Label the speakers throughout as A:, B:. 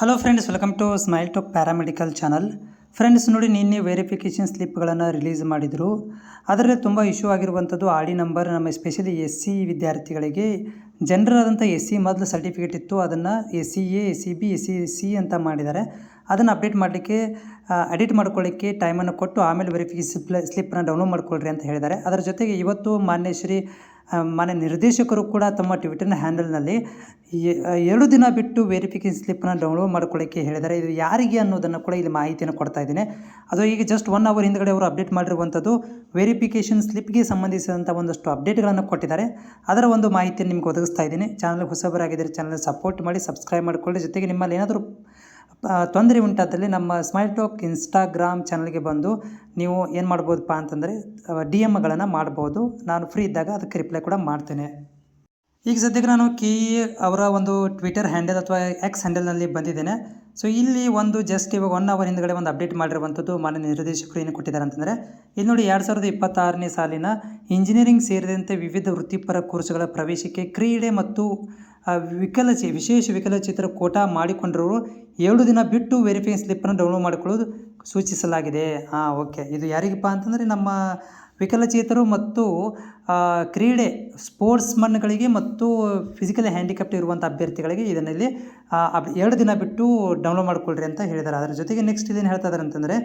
A: Hello friends, welcome to smile talk paramedical channel. Friends ನೋಡಿ, ನಿನ್ನೆ verification ಸ್ಲಿಪ್ಗಳನ್ನು release ಮಾಡಿದರು. ಅದರಲ್ಲಿ ತುಂಬ ಇಶ್ಯೂ ಆಗಿರುವಂಥದ್ದು ಆಡಿ ನಂಬರ್. ನಮ್ಮ ಎಸ್ಪೆಷಲಿ SC ವಿದ್ಯಾರ್ಥಿಗಳಿಗೆ ಜನರಲ್ SC ಮೊದಲು ಸರ್ಟಿಫಿಕೇಟ್ ಇತ್ತು, ಅದನ್ನು SCA, SCB, SCC ಅಂತ ಮಾಡಿದ್ದಾರೆ. ಅದನ್ನು ಅಪ್ಡೇಟ್ ಮಾಡಲಿಕ್ಕೆ ಎಡಿಟ್ ಮಾಡ್ಕೊಳ್ಳಿಕ್ಕೆ ಟೈಮನ್ನು ಕೊಟ್ಟು ಆಮೇಲೆ ವೆರಿಫಿಕೇಷನ್ ಸ್ಲಿಪ್ಪನ್ನು ಡೌನ್ಲೋಡ್ ಮಾಡ್ಕೊಳ್ರಿ ಅಂತ ಹೇಳಿದ್ದಾರೆ. ಅದರ ಜೊತೆಗೆ ಇವತ್ತು ಮಾನ್ಯ ನಿರ್ದೇಶಕರು ಕೂಡ ತಮ್ಮ ಟ್ವಿಟರ್ನ ಹ್ಯಾಂಡಲ್ನಲ್ಲಿ 2 ದಿನ ಬಿಟ್ಟು ವೆರಿಫಿಕೇಷನ್ ಸ್ಲಿಪ್ಪನ್ನು ಡೌನ್ಲೋಡ್ ಮಾಡ್ಕೊಳ್ಳಿಕ್ಕೆ ಹೇಳಿದ್ದಾರೆ. ಇದು ಯಾರಿಗೆ ಅನ್ನೋದನ್ನು ಕೂಡ ಇಲ್ಲಿ ಮಾಹಿತಿಯನ್ನು ಕೊಡ್ತಾ ಇದ್ದೀನಿ. ಅದು ಈಗ ಜಸ್ಟ್ 1 ಅವರ್ ಹಿಂದ್ಗಡೆ ಅವರು ಅಪ್ಡೇಟ್ ಮಾಡಿರುವಂಥದ್ದು ವೆರಿಫಿಕೇಷನ್ ಸ್ಲಿಪ್ಗೆ ಸಂಬಂಧಿಸಿದಂಥ ಒಂದಷ್ಟು ಅಪ್ಡೇಟ್ಗಳನ್ನು ಕೊಟ್ಟಿದ್ದಾರೆ. ಅದರ ಒಂದು ಮಾಹಿತಿಯನ್ನು ನಿಮ್ಗೆ ಒದಗಿಸ್ತಾ ಇದ್ದೀನಿ. ಚಾನಲ್ಗೆ ಹೊಸಬರಾಗಿದ್ದರೆ ಚಾನಲ್ ಸಪೋರ್ಟ್ ಮಾಡಿ, ಸಬ್ಸ್ಕ್ರೈಬ್ ಮಾಡಿಕೊಳ್ಳಿ. ಜೊತೆಗೆ ನಿಮ್ಮಲ್ಲಿ ಏನಾದರೂ ತೊಂದರೆ ಉಂಟಾದಲ್ಲಿ ನಮ್ಮ ಸ್ಮೈಲ್ ಟಾಕ್ ಇನ್ಸ್ಟಾಗ್ರಾಮ್ ಚಾನಲ್ಗೆ ಬಂದು ನೀವು ಏನು ಮಾಡ್ಬೋದಪ್ಪ ಅಂತಂದರೆ DMಗಳನ್ನು ಮಾಡ್ಬೋದು. ನಾನು ಫ್ರೀ ಇದ್ದಾಗ ಅದಕ್ಕೆ ರಿಪ್ಲೈ ಕೂಡ ಮಾಡ್ತೇನೆ. ಈಗ ಸದ್ಯಕ್ಕೆ ನಾನು KE ಅವರ ಒಂದು ಟ್ವಿಟರ್ ಹ್ಯಾಂಡಲ್ ಅಥವಾ X ಹ್ಯಾಂಡಲ್ನಲ್ಲಿ ಬಂದಿದ್ದೇನೆ. ಸೊ ಇಲ್ಲಿ ಒಂದು ಜಸ್ಟ್ ಇವಾಗ 1 ಅವರ್ ಹಿಂದ್ಗಡೆ ಒಂದು ಅಪ್ಡೇಟ್ ಮಾಡಿರುವಂಥದ್ದು ಮಾನ್ಯ ನಿರ್ದೇಶಕರು ಏನು ಕೊಟ್ಟಿದ್ದಾರೆ ಅಂತಂದರೆ, ಇಲ್ಲಿ ನೋಡಿ 2026ನೇ ಸಾಲಿನ ಇಂಜಿನಿಯರಿಂಗ್ ಸೇರಿದಂತೆ ವಿವಿಧ ವೃತ್ತಿಪರ ಕೋರ್ಸ್ಗಳ ಪ್ರವೇಶಕ್ಕೆ ಕ್ರೀಡೆ ಮತ್ತು ವಿಶೇಷ ವಿಕಲಚೇತರ ಕೋಟಾ ಮಾಡಿಕೊಂಡಿರೋರು 7 ದಿನ ಬಿಟ್ಟು ವೆರಿಫಿಕೇಷನ್ ಸ್ಲಿಪ್ಪನ್ನು ಡೌನ್ಲೋಡ್ ಮಾಡಿಕೊಳ್ಳೋದು ಸೂಚಿಸಲಾಗಿದೆ. ಓಕೆ, ಇದು ಯಾರಿಗಪ್ಪ ಅಂತಂದರೆ ನಮ್ಮ ವಿಕಲಚೇತರು ಮತ್ತು ಸ್ಪೋರ್ಟ್ಸ್ಮನ್ಗಳಿಗೆ ಮತ್ತು ಫಿಸಿಕಲಿ ಹ್ಯಾಂಡಿಕ್ಯಾಪ್ಟ್ ಇರುವಂಥ ಅಭ್ಯರ್ಥಿಗಳಿಗೆ ಇದನ್ನಲ್ಲಿ 2 ದಿನ ಬಿಟ್ಟು ಡೌನ್ಲೋಡ್ ಮಾಡ್ಕೊಳ್ರಿ ಅಂತ ಹೇಳಿದ್ದಾರೆ. ಅದರ ಜೊತೆಗೆ ನೆಕ್ಸ್ಟ್ ಇದೇನು ಹೇಳ್ತಾ ಇದ್ದಾರೆ ಅಂತಂದರೆ,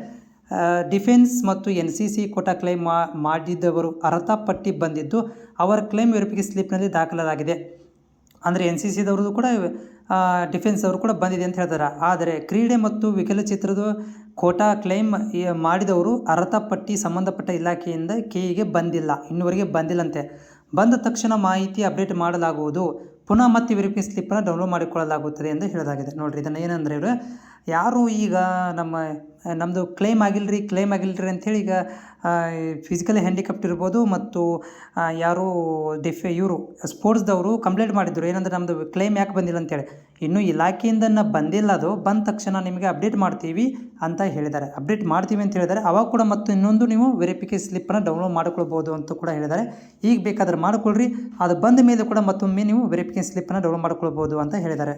A: ಡಿಫೆನ್ಸ್ ಮತ್ತು NCC ಕೋಟಾ ಕ್ಲೈಮ್ ಮಾಡಿದವರು ಅರ್ಹತಾ ಪಟ್ಟಿ ಬಂದಿದ್ದು ಅವರ ಕ್ಲೈಮ್ ವೆರಿಫಿಕೇಷನ್ ಸ್ಲಿಪ್ನಲ್ಲಿ ದಾಖಲಾಗಿದೆ. ಅಂದರೆ NCCದವ್ರದ್ದು ಕೂಡ ಡಿಫೆನ್ಸ್ ಅವರು ಕೂಡ ಬಂದಿದೆ ಅಂತ ಹೇಳ್ತಾರೆ. ಆದರೆ ಕ್ರೀಡೆ ಮತ್ತು ವಿಕಲಚೇತರದ ಕೋಟಾ ಕ್ಲೈಮ್ ಮಾಡಿದವರು ಅರ್ಹತಾ ಪಟ್ಟಿ ಸಂಬಂಧಪಟ್ಟ ಇಲಾಖೆಯಿಂದ KEಗೆ ಬಂದಿಲ್ಲ, ಇನ್ನುವರೆಗೆ ಬಂದಿಲ್ಲಂತೆ. ಬಂದ ತಕ್ಷಣ ಮಾಹಿತಿ ಅಪ್ಡೇಟ್ ಮಾಡಲಾಗುವುದು, ಪುನಃ ಮತ್ತೆ ವೆರಿಫಿಕೇಷನ್ ಸ್ಲಿಪ್ಪನ್ನು ಡೌನ್ಲೋಡ್ ಮಾಡಿಕೊಳ್ಳಲಾಗುತ್ತದೆ ಎಂದು ಹೇಳಲಾಗಿದೆ. ನೋಡಿರಿ, ಇದನ್ನು ಏನಂದರೆ ಇವರು ಯಾರು ಈಗ ನಮ್ಮದು ಕ್ಲೈಮ್ ಆಗಿಲ್ಲರಿ ಅಂಥೇಳಿ ಈಗ ಫಿಸಿಕಲಿ ಹ್ಯಾಂಡಿಕ್ಯಾಪ್ಟ್ ಇರ್ಬೋದು ಮತ್ತು ಯಾರು ಇವರು ಸ್ಪೋರ್ಟ್ಸ್ದವರು ಕಂಪ್ಲೇಂಟ್ ಮಾಡಿದ್ರು, ಏನಂದರೆ ನಮ್ಮದು ಕ್ಲೈಮ್ ಯಾಕೆ ಬಂದಿಲ್ಲ ಅಂತೇಳಿ. ಇನ್ನೂ ಇಲಾಖೆಯಿಂದ ಬಂದಿಲ್ಲ, ಅದು ಬಂದ ತಕ್ಷಣ ನಿಮಗೆ ಅಪ್ಡೇಟ್ ಮಾಡ್ತೀವಿ ಅಂತ ಹೇಳಿದ್ದಾರೆ. ಅಪ್ಡೇಟ್ ಮಾಡ್ತೀವಿ ಅಂತ ಹೇಳಿದ್ದಾರೆ. ಅವಾಗ ಕೂಡ ಮತ್ತು ಇನ್ನೊಂದು ನೀವು ವೆರಿಫಿಕೇಷನ್ ಸ್ಲಿಪ್ಪನ್ನು ಡೌನ್ಲೋಡ್ ಮಾಡ್ಕೊಳ್ಬೋದು ಅಂತ ಕೂಡ ಹೇಳಿದ್ದಾರೆ. ಈಗ ಬೇಕಾದ್ರೆ ಮಾಡ್ಕೊಳ್ರಿ, ಅದು ಬಂದ ಮೇಲೆ ಕೂಡ ಮತ್ತೊಮ್ಮೆ ನೀವು ವೆರಿಫಿಕೇಷನ್ ಸ್ಲಿಪ್ಪನ್ನು ಡೌನ್ಲೋಡ್ ಮಾಡ್ಕೊಳ್ಬೋದು ಅಂತ ಹೇಳಿದ್ದಾರೆ.